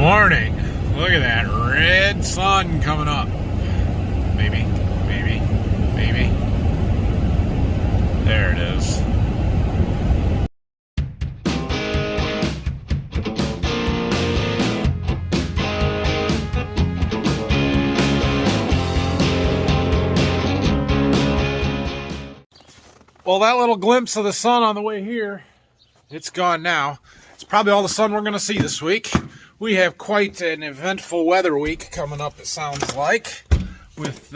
morning. Look at that red sun coming up. Maybe. There it is. Well, that little glimpse of the sun on the way here, it's gone now. It's probably all the sun we're going to see this week. We have quite an eventful weather week coming up, it sounds like, with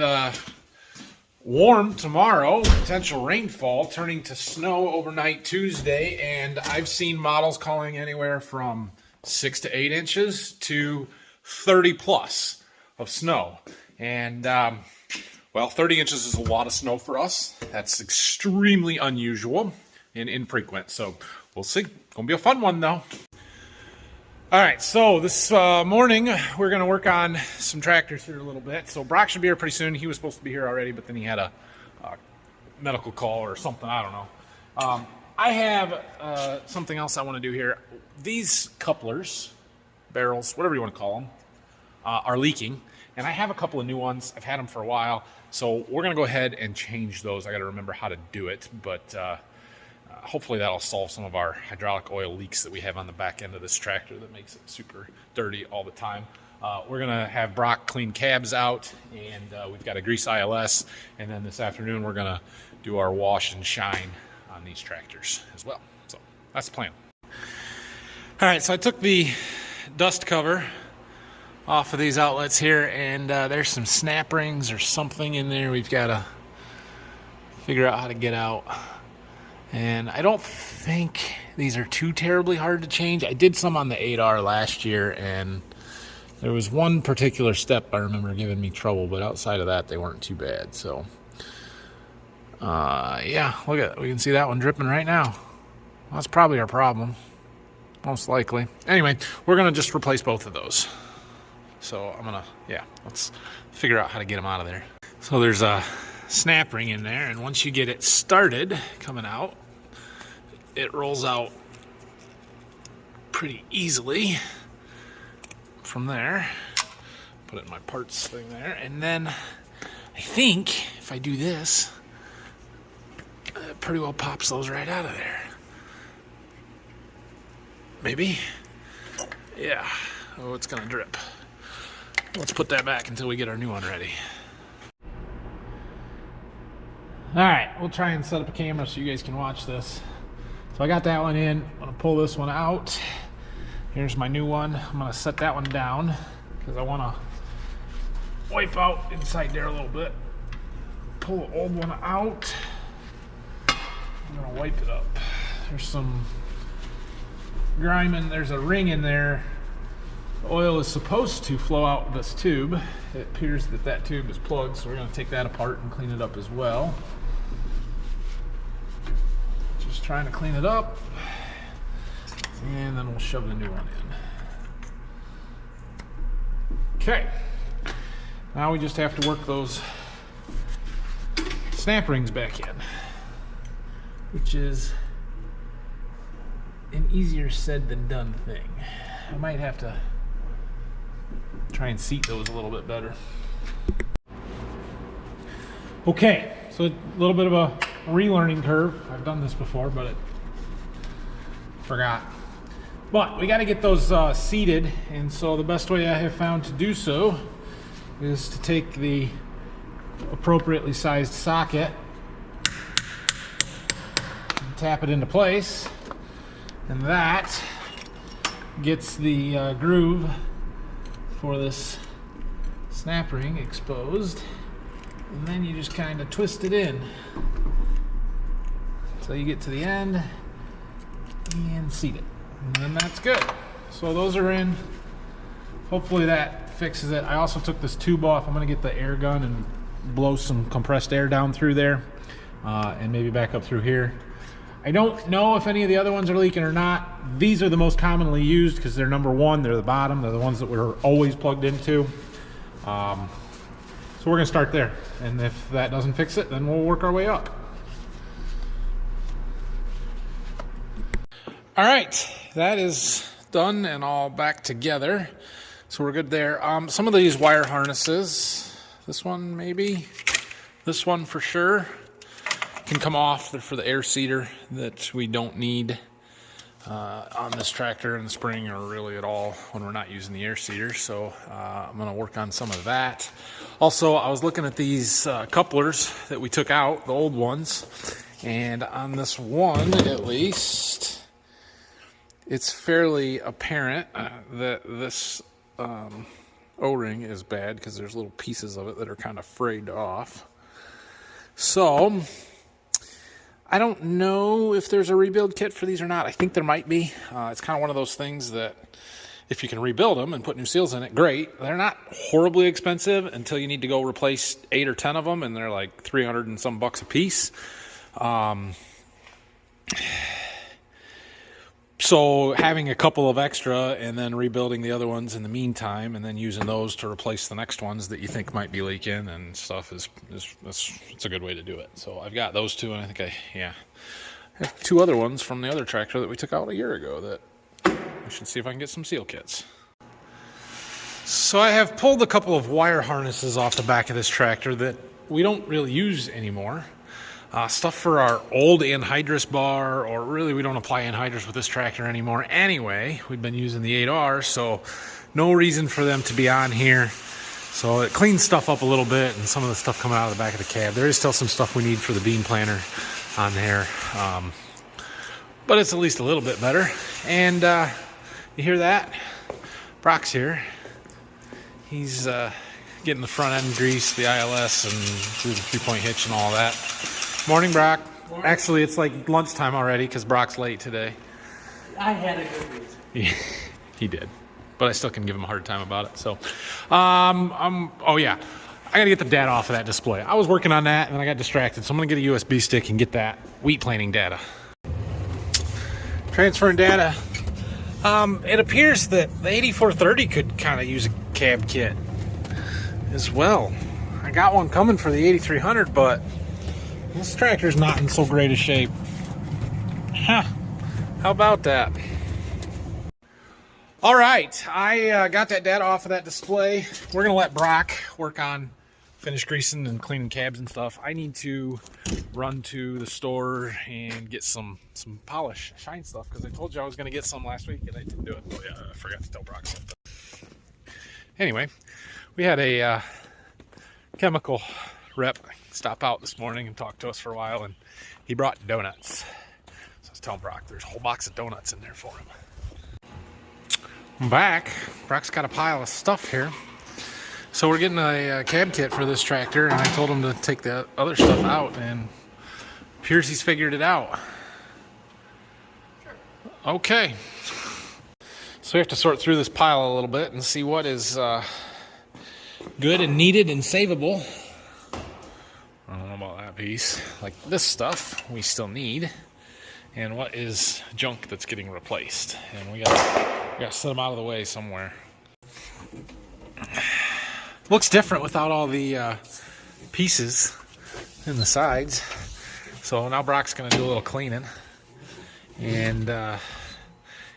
warm tomorrow, potential rainfall, turning to snow overnight Tuesday, and I've seen models calling anywhere from 6 to 8 inches to 30 plus of snow. And well, 30 inches is a lot of snow for us. That's extremely unusual and infrequent, so we'll see. Gonna be a fun one though. All right, so this morning we're gonna work on some tractors here a little bit. So Brock should be here pretty soon. He was supposed to be here already, but then he had a medical call or something, I don't know. I have something else I wanna do here. These couplers, barrels, whatever you wanna call them, are leaking. And I have a couple of new ones. I've had them for a while. So we're gonna go ahead and change those. I gotta remember how to do it, but hopefully that'll solve some of our hydraulic oil leaks that we have on the back end of this tractor that makes it super dirty all the time. We're gonna have Brock clean cabs out, and we've got a grease ILS, and then this afternoon we're gonna do our wash and shine on these tractors as well. So that's the plan. All right, so I took the dust cover off of these outlets here, and there's some snap rings or something in there we've got to figure out how to get out. And I don't think these are too terribly hard to change. I did some on the 8R last year, and there was one particular step I remember giving me trouble, but outside of that they weren't too bad. So yeah, look at it. We can see that one dripping right now. Well, that's probably our problem, most likely. Anyway, we're gonna just replace both of those. So let's figure out how to get them out of there. So there's a snap ring in there, and once you get it started coming out, it rolls out pretty easily from there. Put it in my parts thing there, and then I think if I do this, it pretty well pops those right out of there. Maybe? Yeah. Oh, it's gonna drip. Let's put that back until we get our new one ready. All right, we'll try and set up a camera so you guys can watch this. So I got that one in. I'm gonna pull this one out. Here's my new one. I'm gonna set that one down because I wanna wipe out inside there a little bit. Pull the old one out. I'm gonna wipe it up. There's some grime in, there's a ring in there. The oil is supposed to flow out this tube. It appears that that tube is plugged, so we're going to take that apart and clean it up as well. Just trying to clean it up, and then we'll shove the new one in. Okay, now we just have to work those snap rings back in, which is an easier said than done thing. I might have to try and seat those a little bit better. Okay, so a little bit of a relearning curve. I've done this before, but I forgot. But we got to get those seated, and so the best way I have found to do so is to take the appropriately sized socket and tap it into place, and that gets the groove for this snap ring exposed, and then you just kind of twist it in until you get to the end and seat it, and then that's good. So those are in. Hopefully that fixes it. I also took this tube off. I'm going to get the air gun and blow some compressed air down through there, and maybe back up through here. I don't know if any of the other ones are leaking or not. These are the most commonly used because they're number one, they're the bottom, they're the ones that we're always plugged into. So we're gonna start there, and if that doesn't fix it, then we'll work our way up. All right, that is done and all back together. So we're good there. Some of these wire harnesses, this one maybe, this one for sure, can come off. They're for the air seeder that we don't need on this tractor in the spring or really at all when we're not using the air seeder. So I'm going to work on some of that. Also, I was looking at these couplers that we took out, the old ones, and on this one at least, it's fairly apparent that this O-ring is bad because there's little pieces of it that are kind of frayed off. So I don't know if there's a rebuild kit for these or not. I think there might be. It's kind of one of those things that if you can rebuild them and put new seals in it, great. They're not horribly expensive until you need to go replace 8 or 10 of them, and they're like 300 and some bucks a piece. So having a couple of extra and then rebuilding the other ones in the meantime and then using those to replace the next ones that you think might be leaking and stuff is it's a good way to do it. So I've got those two, and I think I have 2 other ones from the other tractor that we took out a year ago that I should see if I can get some seal kits. So I have pulled a couple of wire harnesses off the back of this tractor that we don't really use anymore. Stuff for our old anhydrous bar, or really we don't apply anhydrous with this tractor anymore anyway. We've been using the 8R, so no reason for them to be on here. So it cleans stuff up a little bit, and some of the stuff coming out of the back of the cab. There is still some stuff we need for the bean planter on there, but it's at least a little bit better. And you hear that? Brock's here. He's getting the front end greased, the ILS, and do the 3-point hitch and all that. Morning, Brock. Morning. Actually, it's like lunchtime already because Brock's late today. I had a good reason. He did, but I still can give him a hard time about it. So, oh yeah, I got to get the data off of that display. I was working on that and then I got distracted, so I'm going to get a USB stick and get that wheat planing data. Transferring data. It appears that the 8430 could kind of use a cab kit as well. I got one coming for the 8300, but this tractor's not in so great a shape. Huh. How about that? All right, I got that data off of that display. We're gonna let Brock work on finish greasing and cleaning cabs and stuff. I need to run to the store and get some polish, shine stuff, because I told you I was gonna get some last week and I didn't do it. Oh yeah, I forgot to tell Brock something. Anyway, we had a chemical rep stop out this morning and talk to us for a while, and he brought donuts. So I was telling Brock there's a whole box of donuts in there for him. I'm back. Brock's got a pile of stuff here. So we're getting a cab kit for this tractor, and I told him to take the other stuff out, and appears he's figured it out. Sure. Okay. So we have to sort through this pile a little bit and see what is good and needed and savable. I don't know about that piece. Like this stuff we still need, and what is junk that's getting replaced, and we gotta set them out of the way somewhere. Looks different without all the pieces in the sides. So now Brock's gonna do a little cleaning and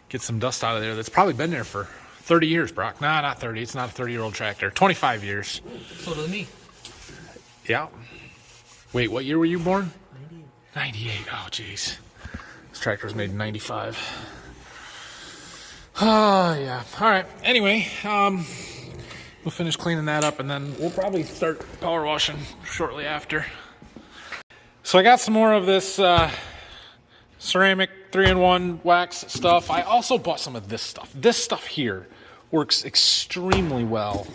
get some dust out of there that's probably been there for 30 years, Brock. Nah, not 30. It's not a 30-year-old tractor. 25 years. So does me. Yeah. Wait, what year were you born? 98. Oh, jeez. This tractor was made in 95. Oh, yeah. All right. Anyway, we'll finish cleaning that up, and then we'll probably start power washing shortly after. So I got some more of this ceramic 3-in-1 wax stuff. I also bought some of this stuff. This stuff here works extremely well.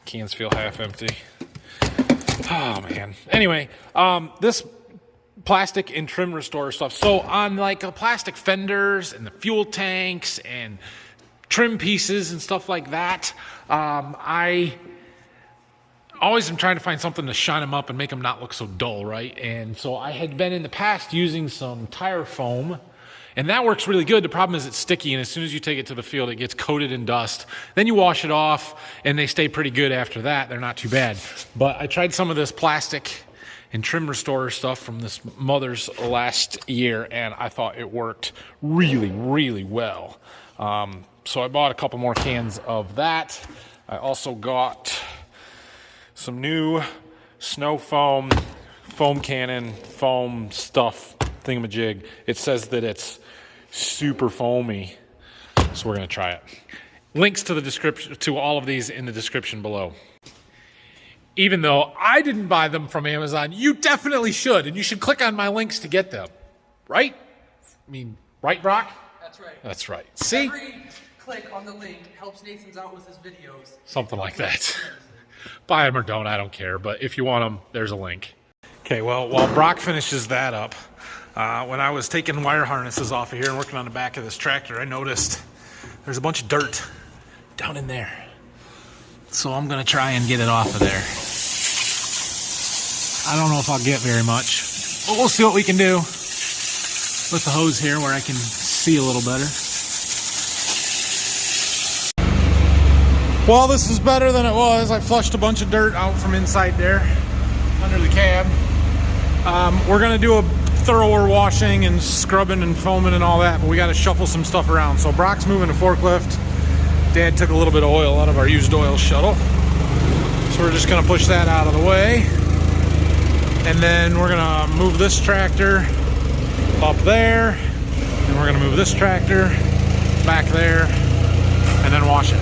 Cans feel half empty. Oh man. Anyway, this plastic and trim restore stuff. So on like the plastic fenders and the fuel tanks and trim pieces and stuff like that, I always am trying to find something to shine them up and make them not look so dull, right? And so I had been in the past using some tire foam, and that works really good. The problem is it's sticky, and as soon as you take it to the field, it gets coated in dust. Then you wash it off, and they stay pretty good after that. They're not too bad. But I tried some of this plastic and trim restorer stuff from this Mother's last year, and I thought it worked really, really well. So I bought a couple more cans of that. I also got some new snow foam cannon, foam stuff, thingamajig. It says that it's super foamy, so we're gonna try it. Links to the description, to all of these in the description below. Even though I didn't buy them from Amazon, you definitely should, and you should click on my links to get them. Right? I mean, right, Brock? That's right. That's right. See? Every click on the link helps Nathan's out with his videos. Something like that. Buy them or don't, I don't care. But if you want them, there's a link. Okay, well, while Brock finishes that up, when I was taking wire harnesses off of here and working on the back of this tractor, I noticed there's a bunch of dirt down in there. So I'm going to try and get it off of there. I don't know if I'll get very much, but we'll see what we can do with the hose here where I can see a little better. Well, this is better than it was. I flushed a bunch of dirt out from inside there under the cab. We're going to do a thorougher washing and scrubbing and foaming and all that, but we got to shuffle some stuff around. So Brock's moving a forklift. Dad took a little bit of oil out of our used oil shuttle. So we're just going to push that out of the way. And then we're going to move this tractor up there. And we're going to move this tractor back there and then wash it.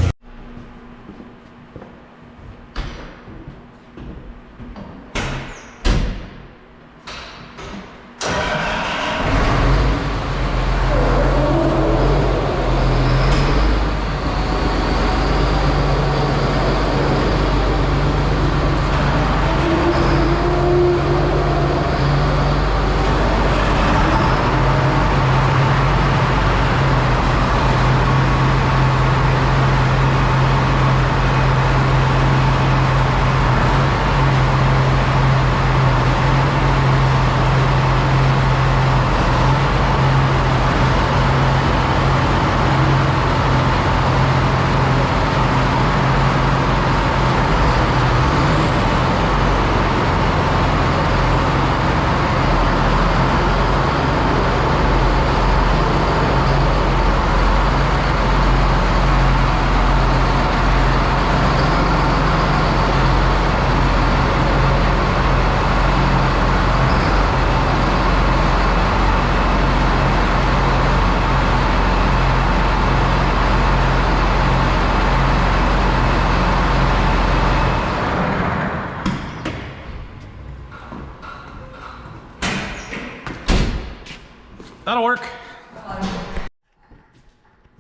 That'll work.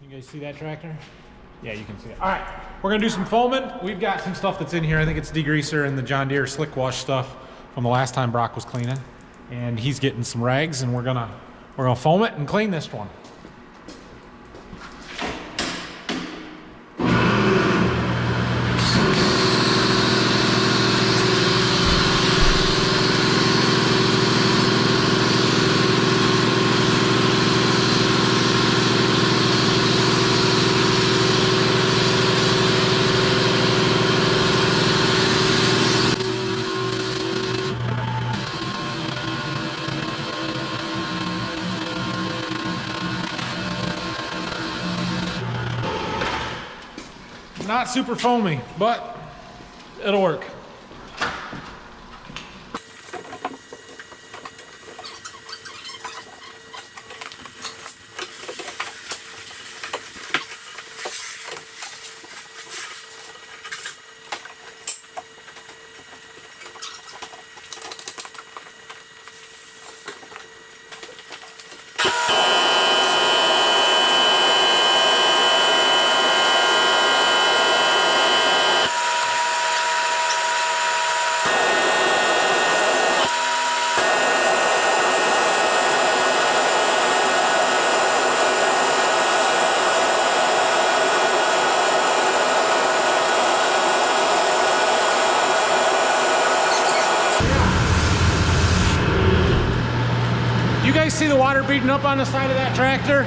You guys see that tractor? Yeah, you can see it. All right, we're gonna do some foaming. We've got some stuff that's in here. I think it's degreaser and the John Deere slick wash stuff from the last time Brock was cleaning. And he's getting some rags, and we're gonna foam it and clean this one. Not super foamy, but it'll work. You guys see the water beating up on the side of that tractor?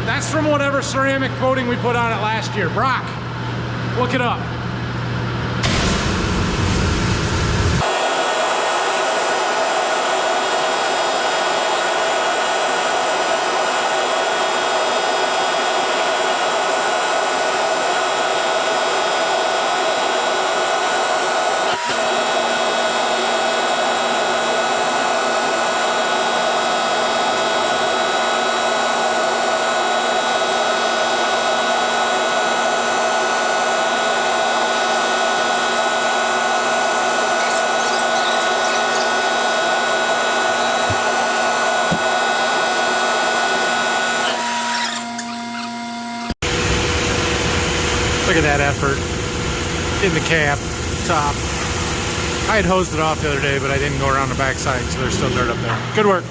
That's from whatever ceramic coating we put on it last year. Brock, look it up. Look at that effort in the cab top. I had hosed it off the other day, but I didn't go around the backside, so there's still dirt up there. Good work.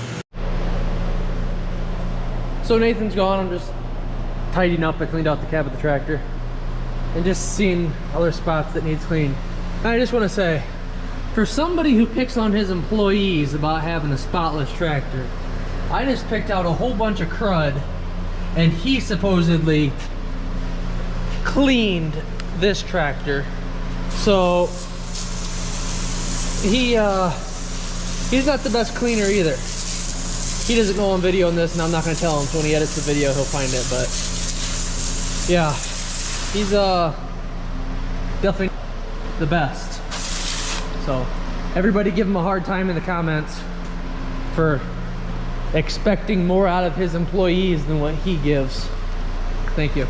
So Nathan's gone. I'm just tidying up. I cleaned out the cab of the tractor and just seeing other spots that needs cleaned. And I just want to say, for somebody who picks on his employees about having a spotless tractor, I just picked out a whole bunch of crud, and he supposedly cleaned this tractor. So he's not the best cleaner either. He doesn't know I'm videoing this, and I'm not going to tell him, so when he edits the video he'll find it. But yeah, he's definitely the best. So everybody give him a hard time in the comments for expecting more out of his employees than what he gives. Thank you.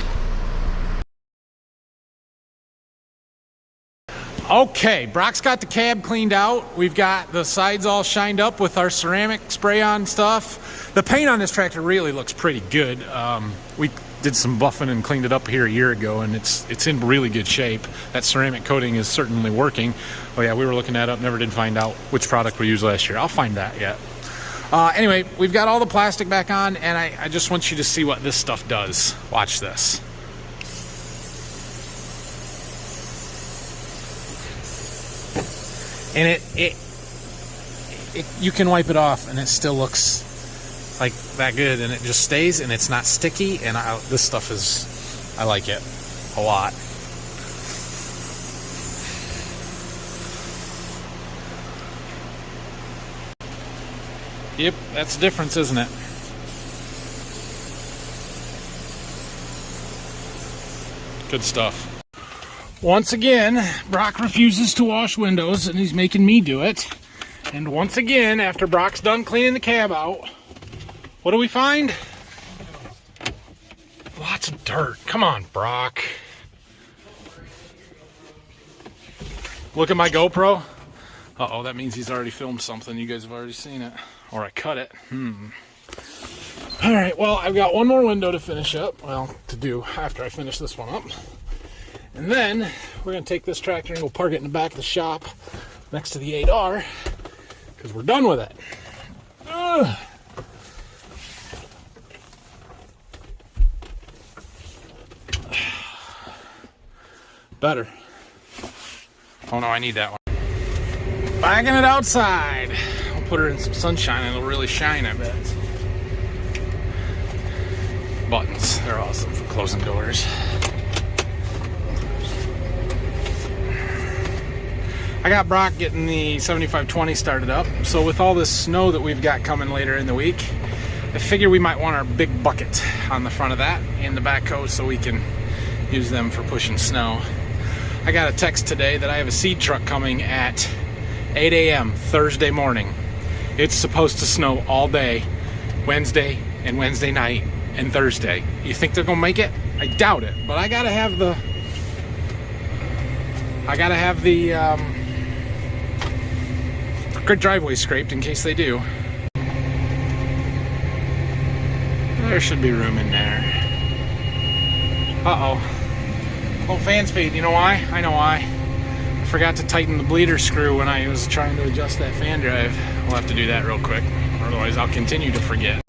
Okay, Brock's got the cab cleaned out. We've got the sides all shined up with our ceramic spray-on stuff. The paint on this tractor really looks pretty good. We did some buffing and cleaned it up here a year ago, and it's in really good shape. That ceramic coating is certainly working. Oh yeah, we were looking that up, never did find out which product we used last year. I'll find that yet. Anyway, we've got all the plastic back on, and I just want you to see what this stuff does. Watch this. And it you can wipe it off and it still looks like that good, and it just stays and it's not sticky, and this stuff is, I like it a lot. Yep, that's the difference, isn't it? Good stuff. Once again, Brock refuses to wash windows, and he's making me do it. And once again, after Brock's done cleaning the cab out, what do we find? Lots of dirt. Come on, Brock. Look at my GoPro. Uh-oh, that means he's already filmed something. You guys have already seen it. Or I cut it. All right, well, I've got one more window to finish up. Well, to do after I finish this one up. And then we're going to take this tractor and we'll park it in the back of the shop next to the 8R, because we're done with it. Ugh. Better. Oh no, I need that one. Bagging it outside. I'll put her in some sunshine and it'll really shine, I bet. Buttons, they're awesome for closing doors. I got Brock getting the 7520 started up, so with all this snow that we've got coming later in the week, I figure we might want our big bucket on the front of that and the backhoe so we can use them for pushing snow. I got a text today that I have a seed truck coming at 8 a.m. Thursday morning. It's supposed to snow all day, Wednesday and Wednesday night and Thursday. You think they're gonna make it? I doubt it, but I gotta have the driveway scraped in case they do. There should be room in there. Uh-oh. Low fan speed. You know why? I know why. I forgot to tighten the bleeder screw when I was trying to adjust that fan drive. We'll have to do that real quick, otherwise I'll continue to forget.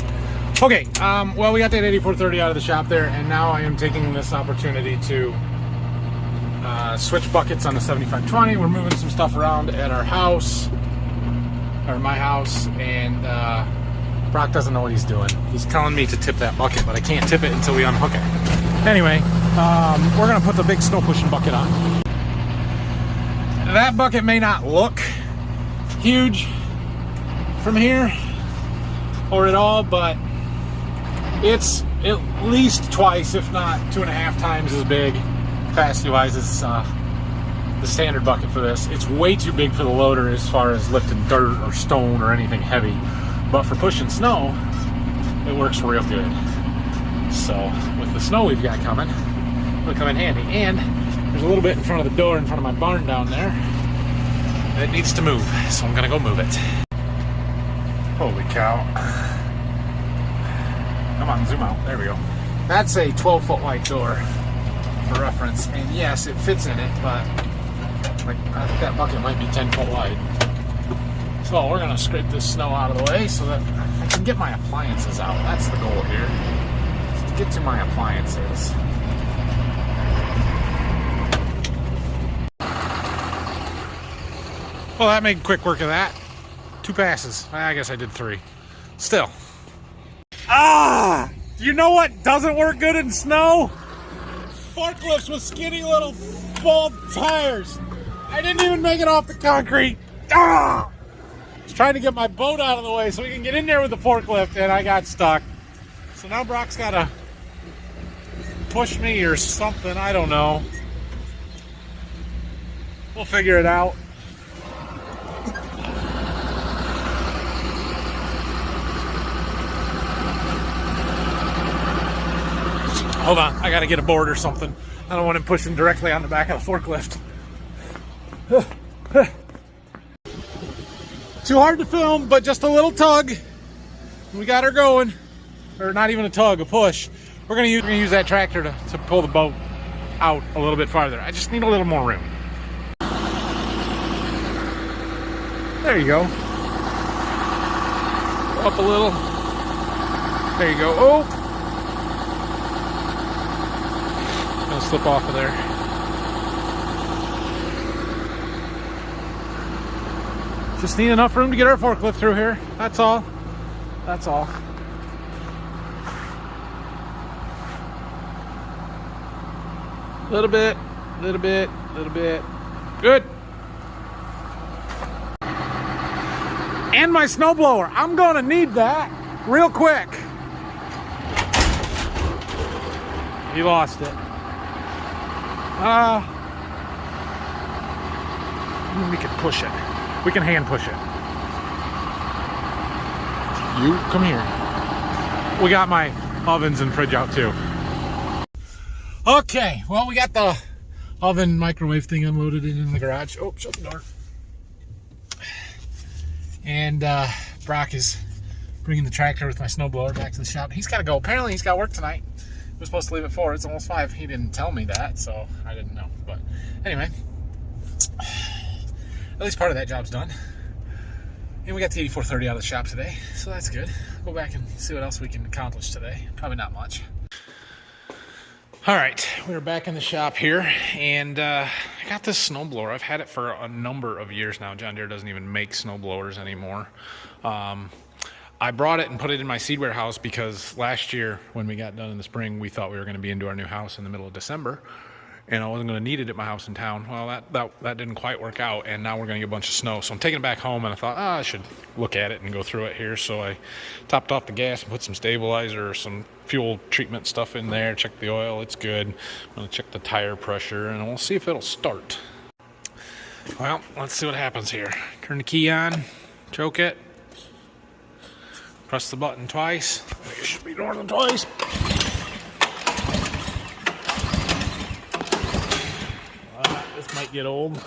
Okay, well, we got that 8430 out of the shop there, and now I am taking this opportunity to switch buckets on the 7520. We're moving some stuff around at our house, or my house, and Brock doesn't know what he's doing. He's telling me to tip that bucket, but I can't tip it until we unhook it. Anyway, we're gonna put the big snow pushing bucket on. That bucket may not look huge from here or at all, but it's at least twice, if not 2.5 times as big capacity wise as the standard bucket for this. It's way too big for the loader as far as lifting dirt or stone or anything heavy, but for pushing snow it works real good. So with the snow we've got coming, it'll come in handy. And there's a little bit in front of the door in front of my barn down there that needs to move, so I'm gonna go move it. Holy cow. Come on, zoom out. There we go. That's a 12-foot wide door. for reference, and yes, it fits in it, but like I think that bucket might be 10 foot wide. So we're gonna scrape this snow out of the way so that I can get my appliances out. That's the goal here, is to get to my appliances. Well, that made quick work of that. 2 passes. I guess I did 3. Still. You know what doesn't work good in snow? Forklifts with skinny little bald tires. I didn't even make it off the concrete. I was trying to get my boat out of the way so we can get in there with the forklift, and I got stuck. So now Brock's got to push me or something. I don't know. We'll figure it out. Hold on, I gotta get a board or something. I don't want him pushing directly on the back of the forklift. Too hard to film, but just a little tug. We got her going. Or not even a tug, a push. We're gonna use that tractor to pull the boat out a little bit farther. I just need a little more room. There you go. Up a little. There you go. Oh! Gonna slip off of there. Just need enough room to get our forklift through here. That's all. That's all. Little bit, little bit, little bit. Good. And my snowblower. I'm gonna need that real quick. He lost it. We can push it. We can hand push it. You come here. We got my ovens and fridge out too. Okay, well, we got the oven microwave thing unloaded in the garage. Oh, shut the door. And Brock is bringing the tractor with my snowblower back to the shop. He's got to go. Apparently, he's got work tonight. He was supposed to leave at 4. It's almost 5. He didn't tell me that, so I didn't know. But anyway, at least part of that job's done. And we got the 8430 out of the shop today, so that's good. Go back and see what else we can accomplish today. Probably not much. All right, we're back in the shop here, and I got this snowblower. I've had it for a number of years now. John Deere doesn't even make snowblowers anymore. I brought it and put it in my seed warehouse because last year when we got done in the spring, we thought we were going to be into our new house in the middle of December, and I wasn't going to need it at my house in town. Well, that didn't quite work out, and now we're going to get a bunch of snow. So I'm taking it back home, and I thought, I should look at it and go through it here. So I topped off the gas and put some stabilizer or some fuel treatment stuff in there, check the oil, it's good. I'm going to check the tire pressure, and we'll see if it'll start. Well, let's see what happens here. Turn the key on, choke it, press the button twice. It should be more than twice. This might get old.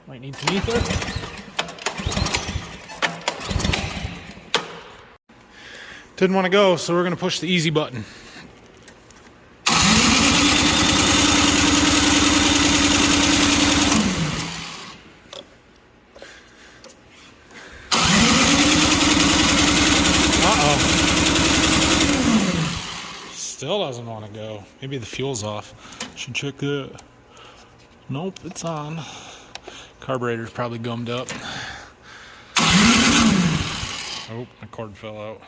Might need some ether. Didn't want to go, so we're going to push the easy button. Still doesn't want to go. Maybe the fuel's off. Should check that. Nope, it's on. Carburetor's probably gummed up. Oh, my cord fell out.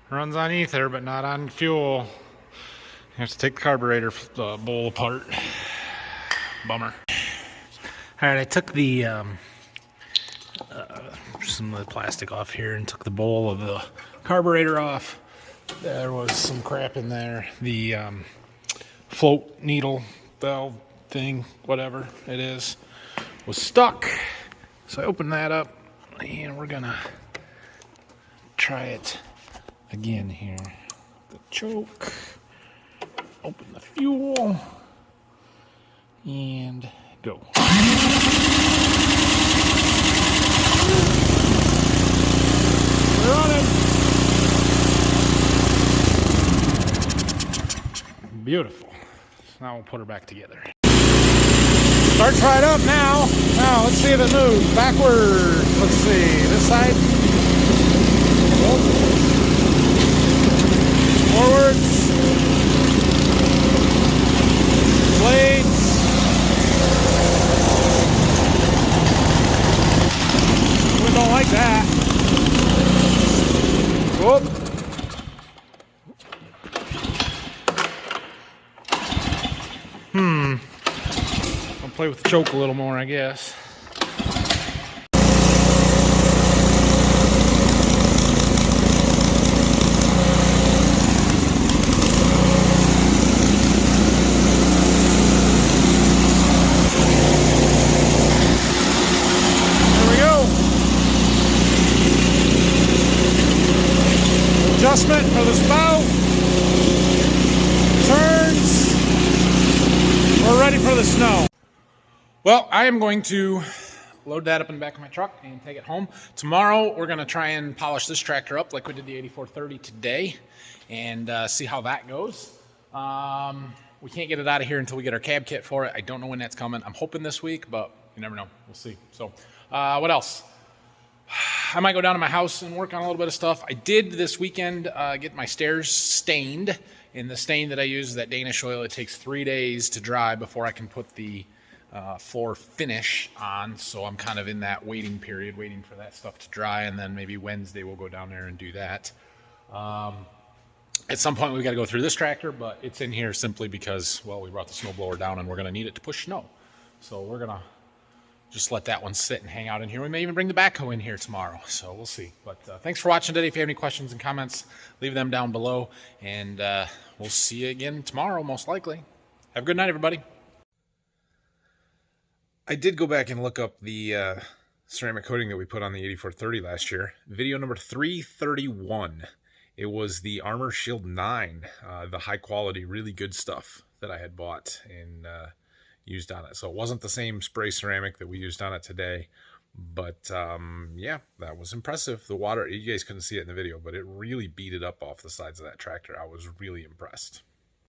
Runs on ether, but not on fuel. You have to take the carburetor bowl apart. Bummer. Alright, I took the some of the plastic off here and took the bowl of the carburetor off. There was some crap in there. The float needle valve thing, whatever it is, was stuck. So I opened that up, and we're gonna try it again here. The choke, open the fuel, and go. Beautiful. So now we'll put her back together. Starts right up now. Now let's see if it moves. Backwards. Let's see. This side. Forwards. Blades. We don't like that. Whoop. I'll play with the choke a little more, I guess. There we go. Adjustment for the spout. Turns. We're ready for the snow. Well, I am going to load that up in the back of my truck and take it home. Tomorrow, we're going to try and polish this tractor up like we did the 8430 today and see how that goes. We can't get it out of here until we get our cab kit for it. I don't know when that's coming. I'm hoping this week, but you never know. We'll see. So what else? I might go down to my house and work on a little bit of stuff. I did this weekend get my stairs stained. And the stain that I use is that Danish oil. It takes 3 days to dry before I can put the floor finish on. So I'm kind of in that waiting period, waiting for that stuff to dry. And then maybe Wednesday we'll go down there and do that. At some point we've got to go through this tractor, but it's in here simply because, well, we brought the snowblower down and we're going to need it to push snow. So we're going to just let that one sit and hang out in here. We may even bring the backhoe in here tomorrow, so we'll see. But thanks for watching today. If you have any questions and comments, leave them down below, and we'll see you again tomorrow, most likely. Have a good night, everybody. I did go back and look up the ceramic coating that we put on the 8430 last year. Video number 331. It was the Armor Shield 9, the high quality, really good stuff that I had bought and used on it. So it wasn't the same spray ceramic that we used on it today, but yeah, that was impressive. The water, you guys couldn't see it in the video, but it really beat it up off the sides of that tractor. I was really impressed.